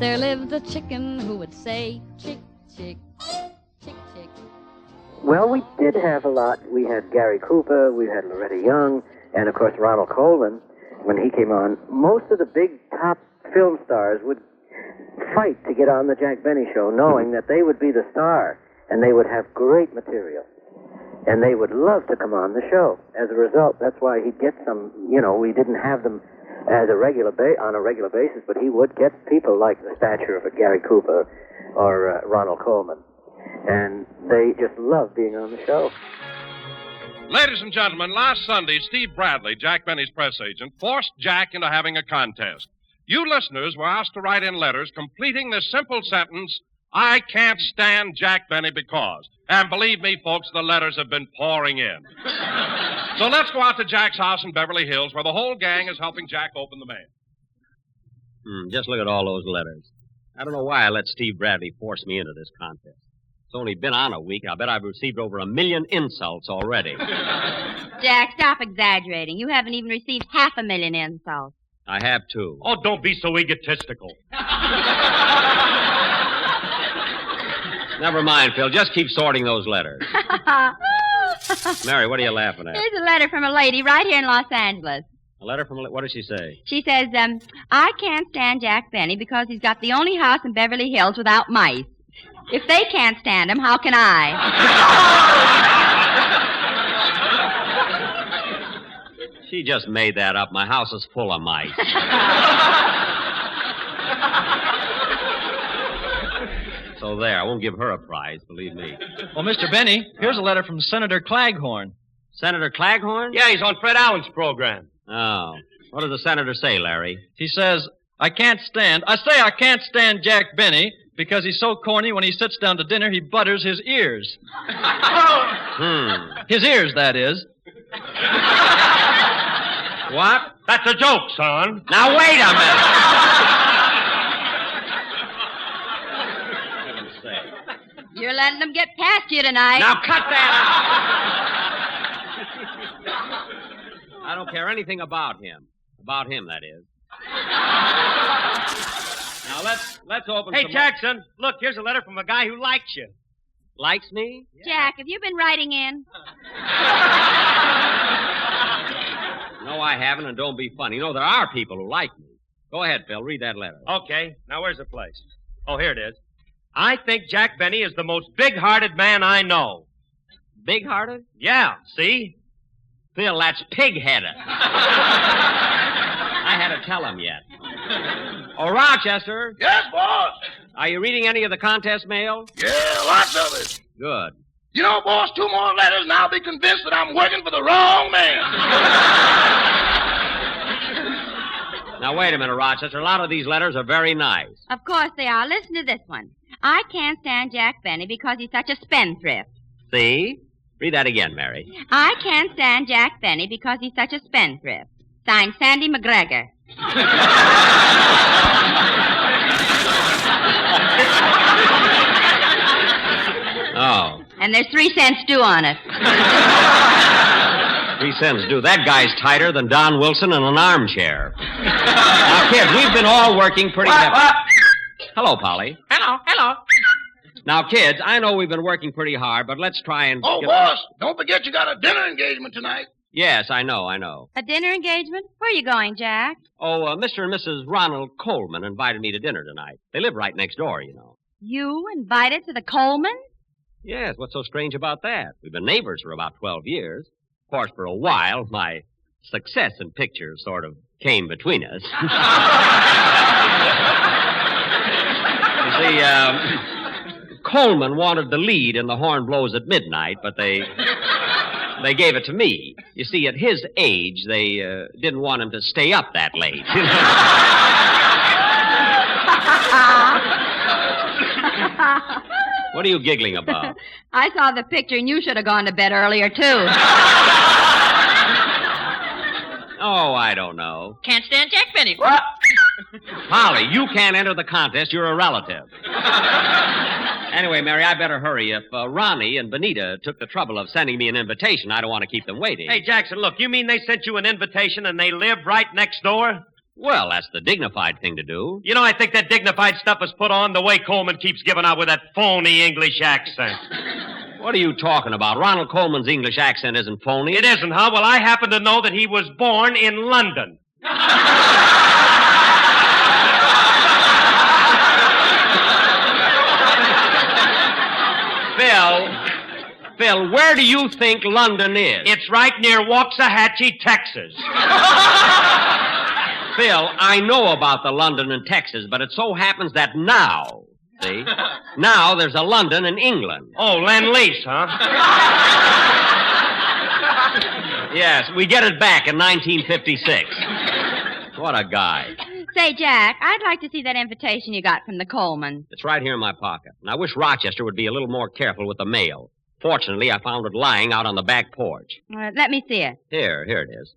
there lived a chicken who would say, chick, chick, chick, chick. Well, we did have a lot. We had Gary Cooper, we had Loretta Young, and, of course, Ronald Colman. When he came on, most of the big top film stars would fight to get on the Jack Benny show, knowing that they would be the star, and they would have great material. And they would love to come on the show. As a result, that's why he'd get some, we didn't have them as a on a regular basis, but he would get people like the stature of a Gary Cooper or Ronald Colman. And they just loved being on the show. Ladies and gentlemen, last Sunday, Steve Bradley, Jack Benny's press agent, forced Jack into having a contest. You listeners were asked to write in letters completing this simple sentence, I can't stand Jack Benny because. And believe me, folks, the letters have been pouring in. So let's go out to Jack's house in Beverly Hills, where the whole gang is helping Jack open the mail. Just look at all those letters. I don't know why I let Steve Bradley force me into this contest. It's only been on a week. I bet I've received over 1 million insults already. Jack, stop exaggerating. You haven't even received 500,000 insults. I have, too. Oh, don't be so egotistical. Never mind, Phil. Just keep sorting those letters. Mary, what are you laughing at? Here's a letter from a lady right here in Los Angeles. A letter from... What does she say? She says, I can't stand Jack Benny because he's got the only house in Beverly Hills without mice. If they can't stand him, how can I? She just made that up. My house is full of mice. So there, I won't give her a prize, believe me. Well, Mr. Benny, here's a letter from Senator Claghorn. Senator Claghorn? Yeah, he's on Fred Allen's program. Oh. What does the senator say, Larry? He says, I can't stand Jack Benny because he's so corny when he sits down to dinner he butters his ears. His ears, that is. What? That's a joke, son. Now, wait a minute. You're letting them get past you tonight. Now, cut that out. I don't care anything about him. About him, that is. Now, let's open Hey, some... Jackson, look, here's a letter from a guy who likes you. Likes me? Jack, have you been writing in? No, I haven't, and don't be funny. There are people who like me. Go ahead, Phil. Read that letter. Okay, now where's the place? Oh, here it is. I think Jack Benny is the most big-hearted man I know. Big-hearted? Yeah, see? Phil, that's pig-headed. I had to tell him yet. Oh, Rochester. Yes, boss. Are you reading any of the contest mail? Yeah, lots of it. Good. You know, boss, 2 more letters and I'll be convinced that I'm working for the wrong man. Now, wait a minute, Rochester. A lot of these letters are very nice. Of course they are. Listen to this one. I can't stand Jack Benny because he's such a spendthrift. See? Read that again, Mary. I can't stand Jack Benny because he's such a spendthrift. Signed, Sandy McGregor. Oh. And there's 3 cents due on it. 3 cents due. That guy's tighter than Don Wilson in an armchair. Now, kids, we've been all working pretty hard. Hello, Polly. Hello. Now, kids, I know we've been working pretty hard, but let's try and... Oh, boss, don't forget you got a dinner engagement tonight. Yes, I know. A dinner engagement? Where are you going, Jack? Oh, Mr. and Mrs. Ronald Colman invited me to dinner tonight. They live right next door, you know. You invited to the Colmans? Yes, what's so strange about that? We've been neighbors for about 12 years. Of course, for a while, my success in pictures sort of came between us. You see, Coleman wanted the lead in The Horn Blows at Midnight, but they gave it to me. You see, at his age, they didn't want him to stay up that late. What are you giggling about? I saw the picture, and you should have gone to bed earlier, too. Oh, I don't know. Can't stand Jack Benny. What? Polly, you can't enter the contest. You're a relative. Anyway, Mary, I better hurry. If Ronnie and Benita took the trouble of sending me an invitation, I don't want to keep them waiting. Hey, Jackson, look, you mean they sent you an invitation and they live right next door? Well, that's the dignified thing to do. You know, I think that dignified stuff is put on the way Coleman keeps giving out with that phony English accent. What are you talking about? Ronald Colman's English accent isn't phony. It isn't, huh? Well, I happen to know that he was born in London. Phil, where do you think London is? It's right near Waxahachie, Texas. Phil, I know about the London in Texas, but it so happens that now, see? Now there's a London in England. Oh, Lend-Lease, huh? Yes, we get it back in 1956. What a guy. Say, Jack, I'd like to see that invitation you got from the Colmans. It's right here in my pocket. And I wish Rochester would be a little more careful with the mail. Fortunately, I found it lying out on the back porch. Let me see it. Here it is.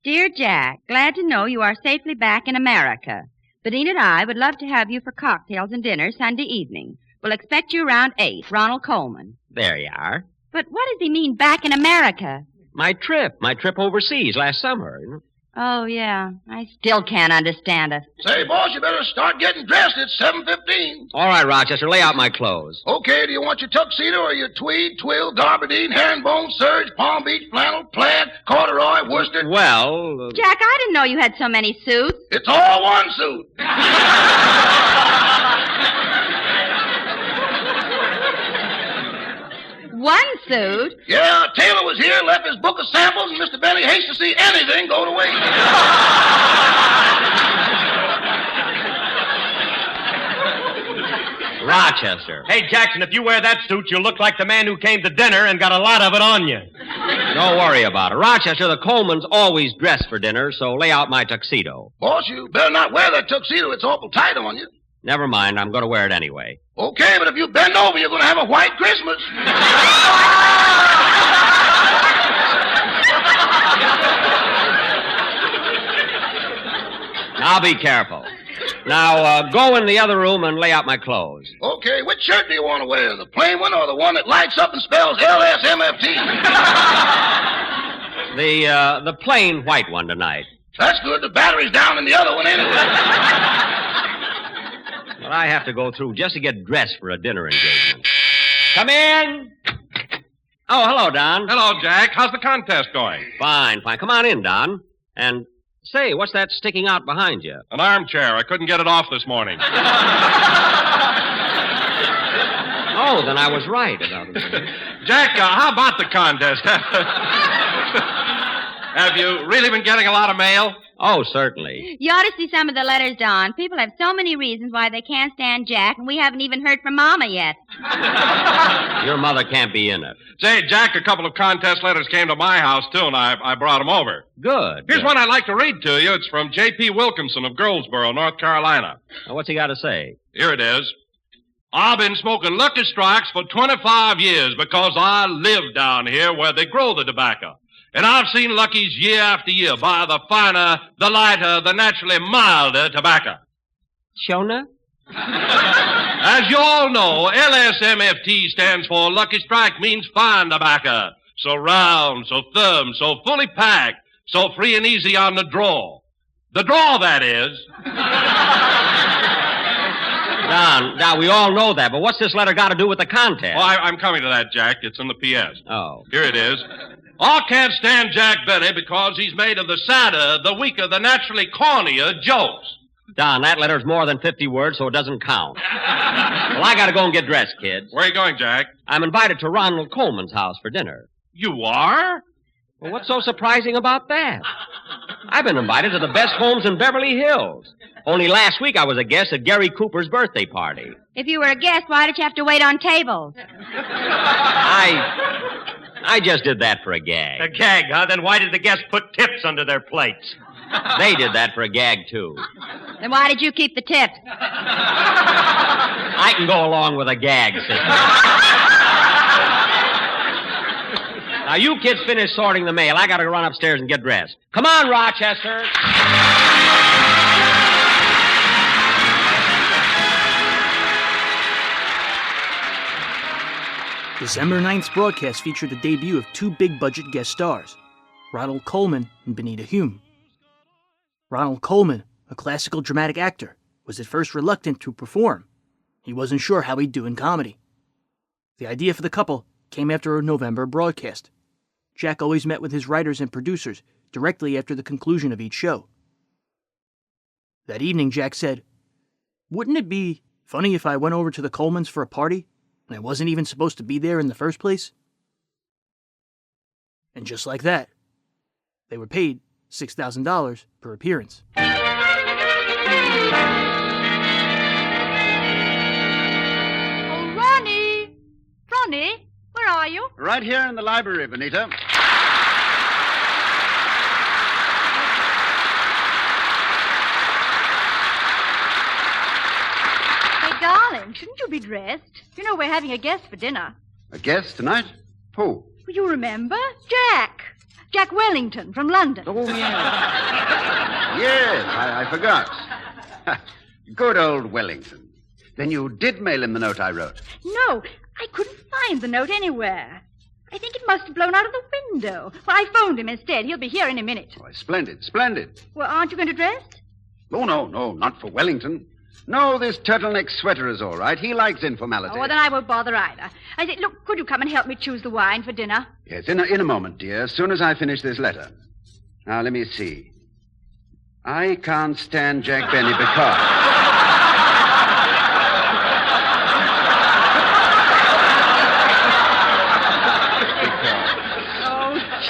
Dear Jack, glad to know you are safely back in America. Benita and I would love to have you for cocktails and dinner Sunday evening. We'll expect you around 8. Ronald Colman. There you are. But what does he mean, back in America? My trip overseas last summer. Oh, yeah. I still can't understand it. Say, boss, you better start getting dressed. It's 7:15. All right, Rochester, lay out my clothes. Okay, do you want your tuxedo or your tweed, twill, garbardine, herringbone, serge, Palm Beach, flannel, plaid, corduroy, worsted? Well... Jack, I didn't know you had so many suits. It's all one suit. One suit? Yeah, Taylor was here, left his book of samples, and Mr. Benny hates to see anything go to waste. Rochester. Hey, Jackson, if you wear that suit, you'll look like the man who came to dinner and got a lot of it on you. Don't worry about it. Rochester, the Colmans always dress for dinner, so lay out my tuxedo. Boss, you better not wear that tuxedo. It's awful tight on you. Never mind, I'm going to wear it anyway. Okay, but if you bend over, you're going to have a white Christmas. Now be careful. Now, go in the other room and lay out my clothes. Okay, which shirt do you want to wear? The plain one or the one that lights up and spells LSMFT? The plain white one tonight. That's good. The battery's down in the other one anyway. But I have to go through just to get dressed for a dinner engagement. Come in. Oh, hello, Don. Hello, Jack. How's the contest going? Fine. Come on in, Don. And, say, what's that sticking out behind you? An armchair. I couldn't get it off this morning. Oh, then I was right about it. Jack, how about the contest? Have you really been getting a lot of mail? Oh, certainly. You ought to see some of the letters, Don. People have so many reasons why they can't stand Jack, and we haven't even heard from Mama yet. Your mother can't be in it. Say, Jack, a couple of contest letters came to my house, too, and I brought them over. Good. Here's one I'd like to read to you. It's from J.P. Wilkinson of Girlsboro, North Carolina. Now, what's he got to say? Here it is. I've been smoking Lucky Strikes for 25 years because I live down here where they grow the tobacco. And I've seen Lucky's year after year buy the finer, the lighter, the naturally milder tobacco. Shona? As you all know, LSMFT stands for Lucky Strike, means fine tobacco. So round, so firm, so fully packed, so free and easy on the draw. The draw, that is. Don, we all know that, but what's this letter got to do with the contest? Oh, I'm coming to that, Jack. It's in the P.S. Oh. Here it is. I can't stand Jack Benny because he's made of the sadder, the weaker, the naturally cornier jokes. Don, that letter's more than 50 words, so it doesn't count. Well, I got to go and get dressed, kids. Where are you going, Jack? I'm invited to Ronald Colman's house for dinner. You are? Well, what's so surprising about that? I've been invited to the best homes in Beverly Hills. Only last week I was a guest at Gary Cooper's birthday party. If you were a guest, why did you have to wait on tables? I just did that for a gag. A gag, huh? Then why did the guests put tips under their plates? They did that for a gag, too. Then why did you keep the tips? I can go along with a gag, sister. Now, you kids finish sorting the mail. I got to run upstairs and get dressed. Come on, Rochester. December 9th's broadcast featured the debut of two big-budget guest stars, Ronald Colman and Benita Hume. Ronald Colman, a classical dramatic actor, was at first reluctant to perform. He wasn't sure how he'd do in comedy. The idea for the couple came after a November broadcast. Jack always met with his writers and producers directly after the conclusion of each show. That evening, Jack said, "Wouldn't it be funny if I went over to the Colmans for a party and I wasn't even supposed to be there in the first place?" And just like that, they were paid $6,000 per appearance. Oh, Ronnie! Ronnie, where are you? Right here in the library, Benita. Hey, darling, shouldn't you be dressed? You know we're having a guest for dinner. A guest tonight? Who? Well, you remember? Jack Wellington from London. Oh, yeah. Yes, I forgot. Good old Wellington. Then you did mail him the note I wrote. No, I couldn't find the note anywhere. I think it must have blown out of the window. Well, I phoned him instead. He'll be here in a minute. Oh, splendid, splendid. Well, aren't you going to dress? Oh, no, not for Wellington. No, this turtleneck sweater is all right. He likes informality. Oh, well, then I won't bother either. I said, look, could you come and help me choose the wine for dinner? Yes, in a moment, dear, as soon as I finish this letter. Now, let me see. I can't stand Jack Benny because...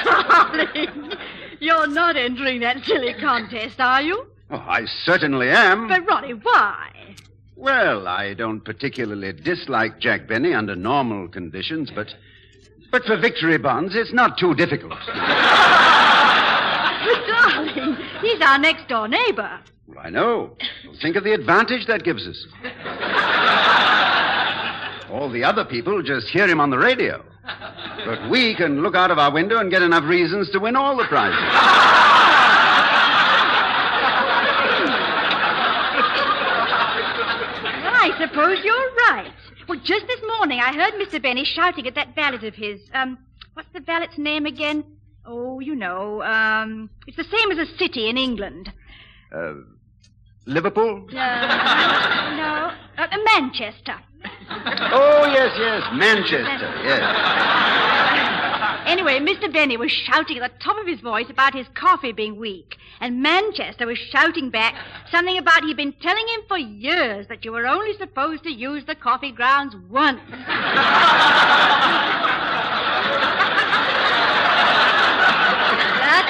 Darling, you're not entering that silly contest, are you? Oh, I certainly am. But, Ronnie, why? Well, I don't particularly dislike Jack Benny under normal conditions, but for victory bonds, it's not too difficult. But, darling, he's our next-door neighbor. Well, I know. Think of the advantage that gives us. All the other people just hear him on the radio. But we can look out of our window and get enough reasons to win all the prizes. Well, I suppose you're right. Well, just this morning I heard Mr. Benny shouting at that valet of his. What's the valet's name again? Oh, you know, it's the same as a city in England. Liverpool? No, Manchester. Oh, yes, Manchester, yes. Anyway, Mr. Benny was shouting at the top of his voice about his coffee being weak. And Manchester was shouting back something about he'd been telling him for years that you were only supposed to use the coffee grounds once. That's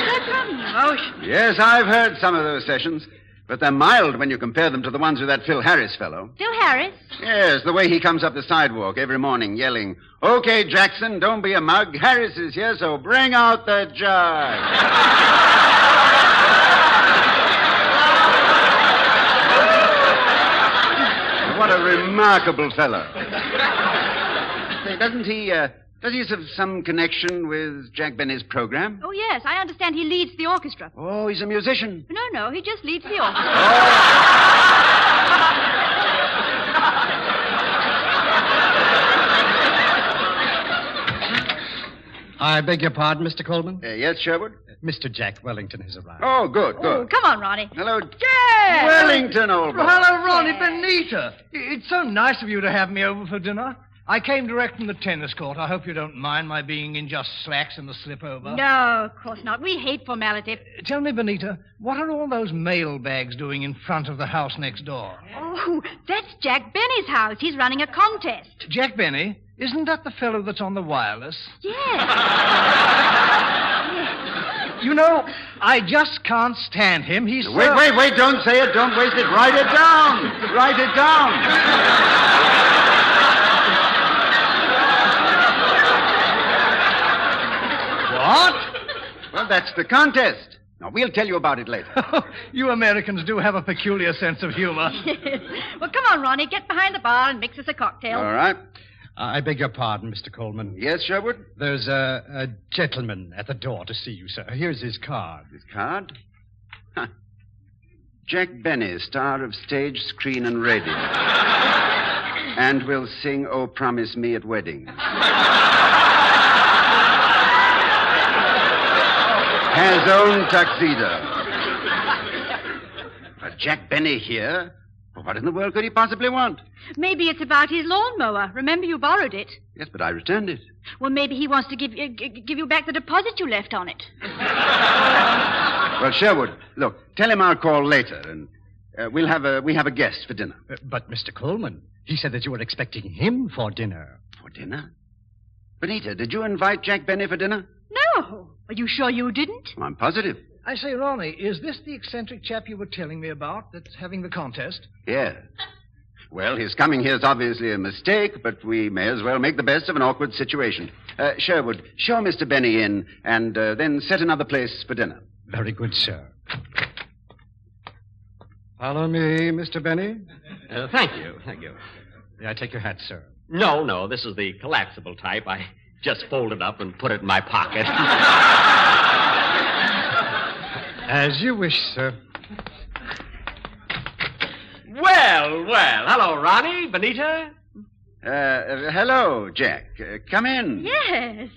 a promotion. Yes, I've heard some of those sessions. But they're mild when you compare them to the ones with that Phil Harris fellow. Phil Harris? Yes, the way he comes up the sidewalk every morning yelling, "Okay, Jackson, don't be a mug. Harris is here, so bring out the jug." What a remarkable fellow. Say, does he have some connection with Jack Benny's program? Oh, yes, I understand he leads the orchestra. Oh, he's a musician. No, he just leads the orchestra. I beg your pardon, Mr. Colman? Yes, Sherwood? Mr. Jack Wellington has arrived. Oh, good. Oh, come on, Ronnie. Hello, Jack! Wellington, old boy. Hello, Ronnie. Benita. It's so nice of you to have me over for dinner. I came direct from the tennis court. I hope you don't mind my being in just slacks and the slip over. No, of course not. We hate formality. Tell me, Benita, what are all those mail bags doing in front of the house next door? Oh, that's Jack Benny's house. He's running a contest. Jack Benny? Isn't that the fellow that's on the wireless? Yes. You know, I just can't stand him. He's Wait, don't say it. Don't waste it. Write it down. Write it down. What? Well, that's the contest. Now, we'll tell you about it later. You Americans do have a peculiar sense of humor. Well, come on, Ronnie. Get behind the bar and mix us a cocktail. All right. I beg your pardon, Mr. Colman. Yes, Sherwood? There's a gentleman at the door to see you, sir. Here's his card. His card? Huh. Jack Benny, star of stage, screen, and radio. And will sing Oh Promise Me at Weddings. Has own tuxedo. Jack Benny here? Well, what in the world could he possibly want? Maybe it's about his lawnmower. Remember you borrowed it? Yes, but I returned it. Well, maybe he wants to give you back the deposit you left on it. Well, Sherwood, look, tell him I'll call later, and we have a guest for dinner. But Mr. Colman, he said that you were expecting him for dinner. For dinner? Benita, did you invite Jack Benny for dinner? No. Are you sure you didn't? I'm positive. I say, Ronnie, is this the eccentric chap you were telling me about that's having the contest? Yes. Well, his coming here is obviously a mistake, but we may as well make the best of an awkward situation. Sherwood, show Mr. Benny in, and then set another place for dinner. Very good, sir. Follow me, Mr. Benny. Thank you. Thank you. May I take your hat, sir? No, this is the collapsible type. I just fold it up and put it in my pocket. As you wish, sir. Well. Hello, Ronnie, Benita. Hello, Jack. Come in. Yes.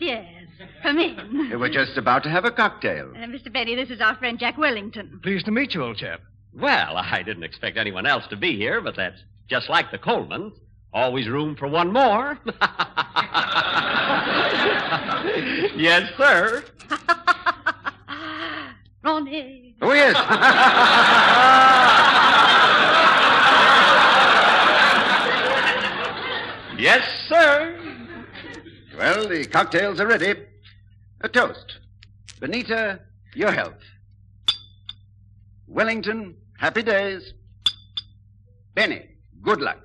Come in. We're just about to have a cocktail. Mr. Benny, this is our friend Jack Wellington. Pleased to meet you, old chap. Well, I didn't expect anyone else to be here, but that's just like the Colmans. Always room for one more. Yes, sir. Ronnie. Oh, yes. Yes, sir. Well, the cocktails are ready. A toast. Benita, your health. Wellington, happy days. Benny, good luck.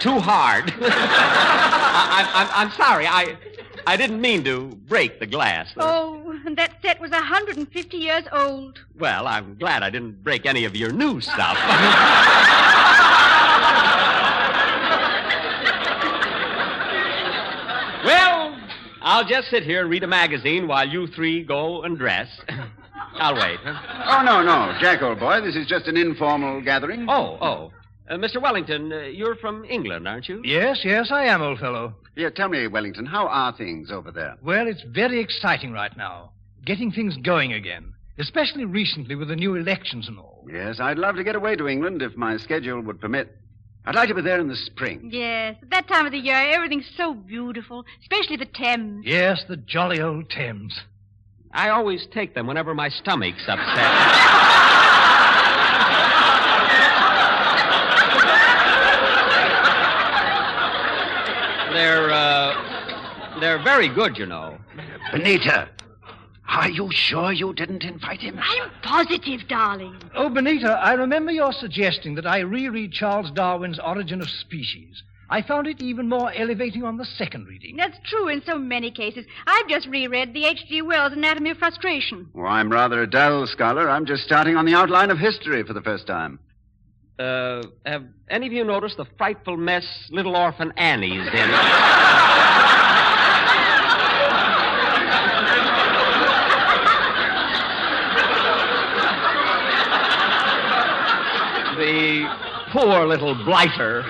Too hard. I'm sorry. I didn't mean to break the glass. Oh, and that set was 150 years old. Well, I'm glad I didn't break any of your new stuff. Well, I'll just sit here and read a magazine while you three go and dress. I'll wait. Huh? Oh, no. Jack, old boy, this is just an informal gathering. Oh. Mr. Wellington, you're from England, aren't you? Yes, I am, old fellow. Yeah, tell me, Wellington, how are things over there? Well, it's very exciting right now. Getting things going again. Especially recently with the new elections and all. Yes, I'd love to get away to England if my schedule would permit. I'd like to be there in the spring. Yes, at that time of the year, everything's so beautiful, especially the Thames. Yes, the jolly old Thames. I always take them whenever my stomach's upset. They're very good, you know. Benita, are you sure you didn't invite him? I'm positive, darling. Oh, Benita, I remember your suggesting that I reread Charles Darwin's Origin of Species. I found it even more elevating on the second reading. That's true in so many cases. I've just reread the H.G. Wells Anatomy of Frustration. Well, I'm rather a dull scholar. I'm just starting on the outline of history for the first time. Have any of you noticed the frightful mess little orphan Annie's in? The poor little blighter.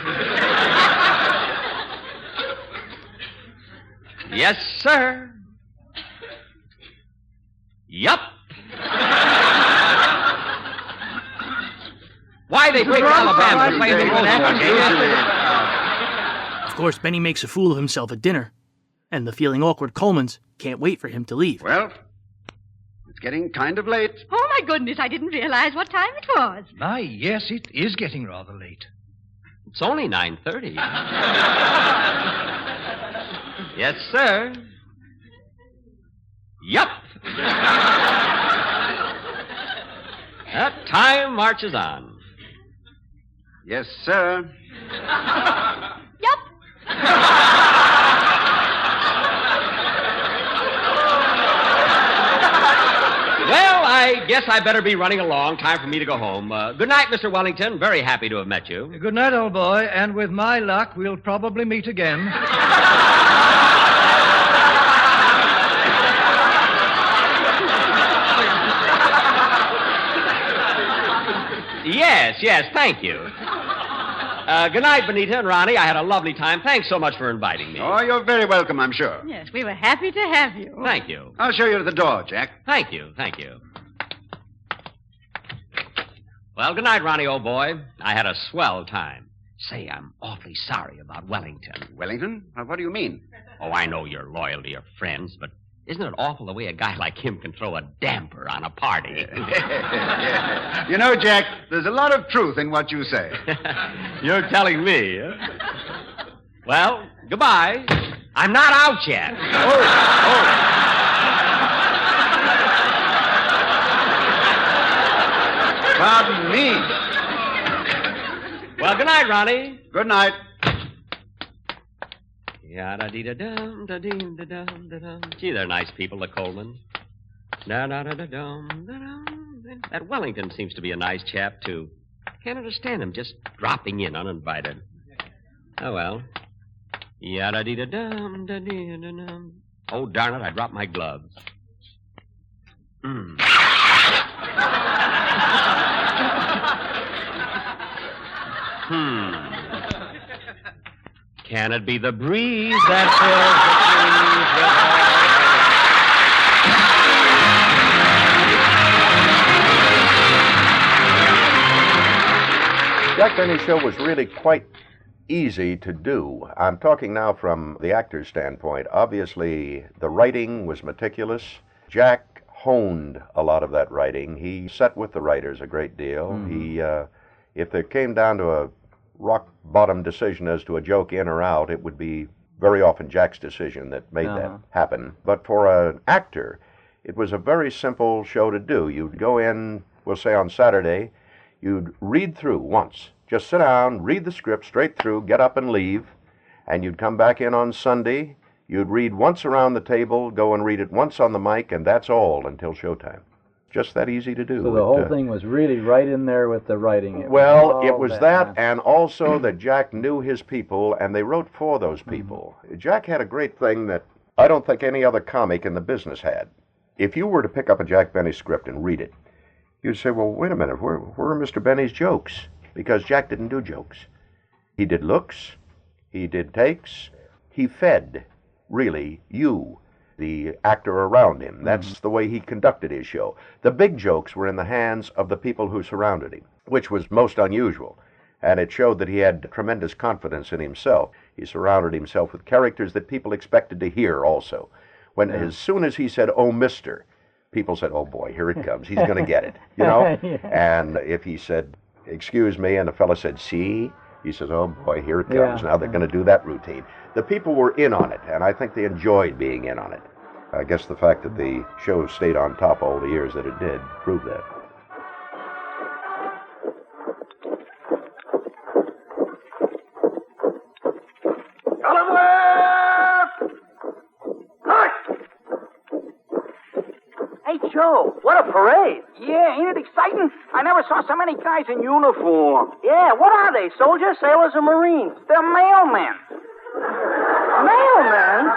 Yes, sir. Yup. Why they picked Alabama to play the Of course, Benny makes a fool of himself at dinner, and the feeling awkward Colmans can't wait for him to leave. Well, it's getting kind of late. Oh, my goodness, I didn't realize what time it was. My, yes, it is getting rather late. It's only 9:30. Yes, sir. Yup. That time marches on. Yes, sir. Yup. Well, I guess I better be running along. Time for me to go home. Good night, Mr. Wellington. Very happy to have met you. Good night, old boy, and with my luck, we'll probably meet again. Yes, thank you. Good night, Benita and Ronnie. I had a lovely time. Thanks so much for inviting me. Oh, you're very welcome, I'm sure. Yes, we were happy to have you. Thank you. I'll show you to the door, Jack. Thank you. Well, good night, Ronnie, old boy. I had a swell time. Say, I'm awfully sorry about Wellington. Wellington? What do you mean? Oh, I know you're loyal to your friends, but isn't it awful the way a guy like him can throw a damper on a party? You know, Jack, there's a lot of truth in what you say. You're telling me, huh? Well, goodbye. I'm not out yet. Pardon me. Well, good night, Ronnie. Good night. Yada-dee-da-dum, da-dee-da-dum, da-dum. Gee, they're nice people, the Colmans. Da-da-da-da-dum, da-dum. That Wellington seems to be a nice chap, too. Can't understand him just dropping in uninvited. Oh, well. Yada-dee-da-dum, da-dee-da-dum. Oh, darn it, I dropped my gloves. Can it be the breeze that fills the trees with Jack Benny's show was really quite easy to do. I'm talking now from the actor's standpoint. Obviously, the writing was meticulous. Jack honed a lot of that writing. He sat with the writers a great deal. Mm-hmm. If it came down to a rock-bottom decision as to a joke in or out, it would be very often Jack's decision that made that happen. But for an actor, it was a very simple show to do. You'd go in, we'll say on Saturday, you'd read through once. Just sit down, read the script straight through, get up and leave, and you'd come back in on Sunday. You'd read once around the table, go and read it once on the mic, and that's all until showtime. Just that easy to do. So the whole thing was really right in there with the writing. It was that, and also that Jack knew his people, and they wrote for those people. Jack had a great thing that I don't think any other comic in the business had. If you were to pick up a Jack Benny script and read it, you'd say, well, wait a minute, where are Mr. Benny's jokes? Because Jack didn't do jokes. He did looks, he did takes, he fed, really, you, the actor around him. That's the way he conducted his show. The big jokes were in the hands of the people who surrounded him, which was most unusual. And it showed that he had tremendous confidence in himself. He surrounded himself with characters that people expected to hear also. As soon as he said, oh, mister, people said, oh, boy, here it comes. He's going to get it, you know? And if he said, excuse me, and the fellow said, see, he says, oh, boy, here it comes. Now they're going to do that routine. The people were in on it, and I think they enjoyed being in on it. I guess the fact that the show stayed on top all the years that it did proved that. Hey, Joe, what a parade. Yeah, ain't it exciting? I never saw so many guys in uniform. Yeah, what are they, soldiers, sailors, or Marines? They're mailmen. Mailmen?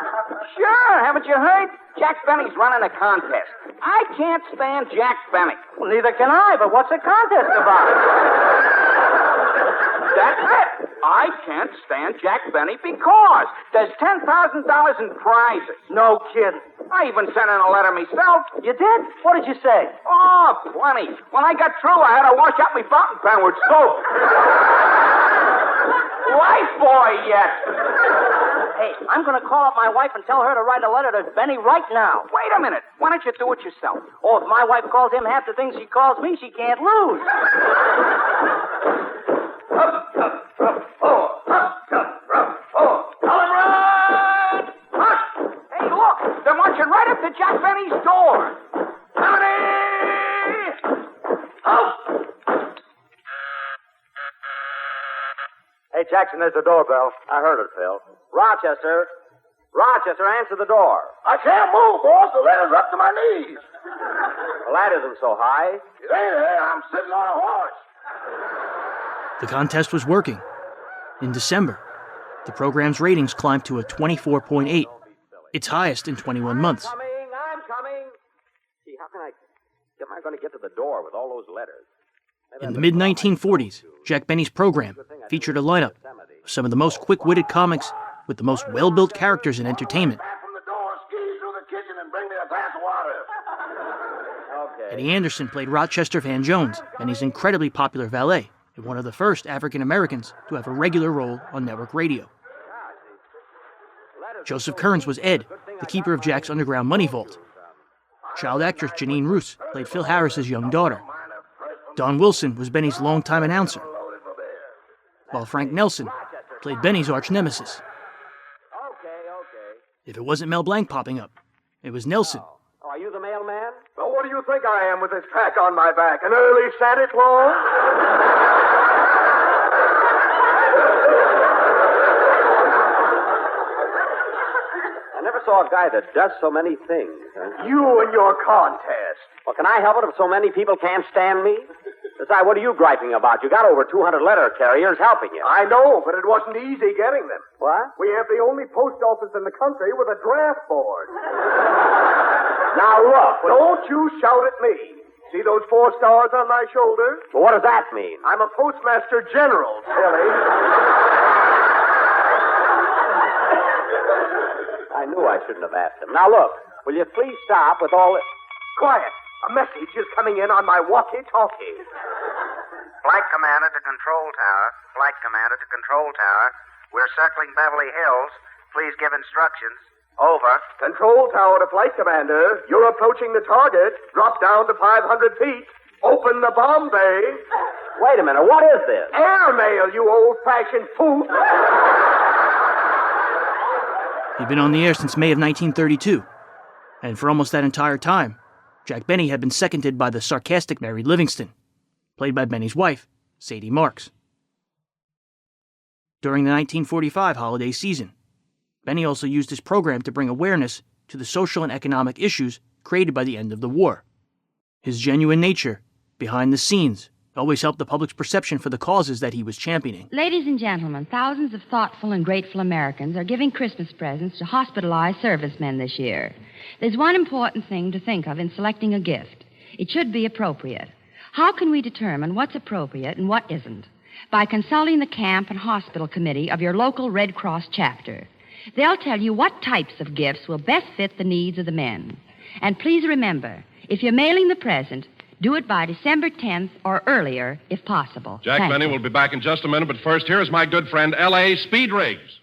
Sure, haven't you heard? Jack Benny's running a contest. I can't stand Jack Benny. Well, neither can I, but what's the contest about? That's it. I can't stand Jack Benny because there's $10,000 in prizes. No kidding. I even sent in a letter myself. You did? What did you say? Oh, plenty. When I got through, I had to wash out my fountain pen with soap. Life boy yet. Hey, I'm going to call up my wife and tell her to write a letter to Benny right now. Wait a minute. Why don't you do it yourself? Oh, if my wife calls him half the things she calls me, she can't lose. Hey, look. They're marching right up to Jack Benny's door. Benny! Hey, Jackson, there's the doorbell. I heard it, Phil. Rochester, answer the door. I can't move, boss. The ladder's up to my knees. The ladder isn't so high. It ain't here. I'm sitting on a horse. The contest was working. In December, the program's ratings climbed to a 24.8, its highest in 21 months. I'm coming. Gee, how am I going to get to the door with all those letters? In the mid-1940s, Jack Benny's program featured a lineup of some of the most quick-witted comics with the most well-built characters in entertainment. From the door, squeeze through the kitchen and bring me a glass of water. Eddie Anderson played Rochester Van Jones, Benny's incredibly popular valet, and one of the first African Americans to have a regular role on network radio. Joseph Kearns was Ed, the keeper of Jack's underground money vault. Child actress Janine Roos played Phil Harris's young daughter. Don Wilson was Benny's longtime announcer, while Frank Nelson played Benny's arch nemesis. If it wasn't Mel Blanc popping up, it was Nelson. Oh, are you the mailman? Well, what do you think I am with this pack on my back? An early Santa Claus? I never saw a guy that does so many things. Huh? You and your contest. Well, can I help it if so many people can't stand me? Besides, what are you griping about? You got over 200 letter carriers helping you. I know, but it wasn't easy getting them. What? We have the only post office in the country with a draft board. Now, look. Don't you shout at me. See those 4 stars on my shoulders? Well, what does that mean? I'm a postmaster general, silly. I knew I shouldn't have asked him. Now, look. Will you please stop with all this? Quiet. A message is coming in on my walkie-talkie. Flight commander to control tower. Flight commander to control tower. We're circling Beverly Hills. Please give instructions. Over. Control tower to flight commander. You're approaching the target. Drop down to 500 feet. Open the bomb bay. Wait a minute. What is this? Airmail, you old-fashioned fool. He'd been on the air since May of 1932, and for almost that entire time, Jack Benny had been seconded by the sarcastic Mary Livingston, played by Benny's wife, Sadie Marks. During the 1945 holiday season, Benny also used his program to bring awareness to the social and economic issues created by the end of the war. His genuine nature, behind the scenes, always helped the public's perception for the causes that he was championing. Ladies and gentlemen, thousands of thoughtful and grateful Americans are giving Christmas presents to hospitalized servicemen this year. There's one important thing to think of in selecting a gift. It should be appropriate. How can we determine what's appropriate and what isn't? By consulting the camp and hospital committee of your local Red Cross chapter. They'll tell you what types of gifts will best fit the needs of the men. And please remember, if you're mailing the present, do it by December 10th or earlier, if possible. Jack Thank Benny you. will be back in just a minute, but first, here is my good friend, L.A. Speed Riggs.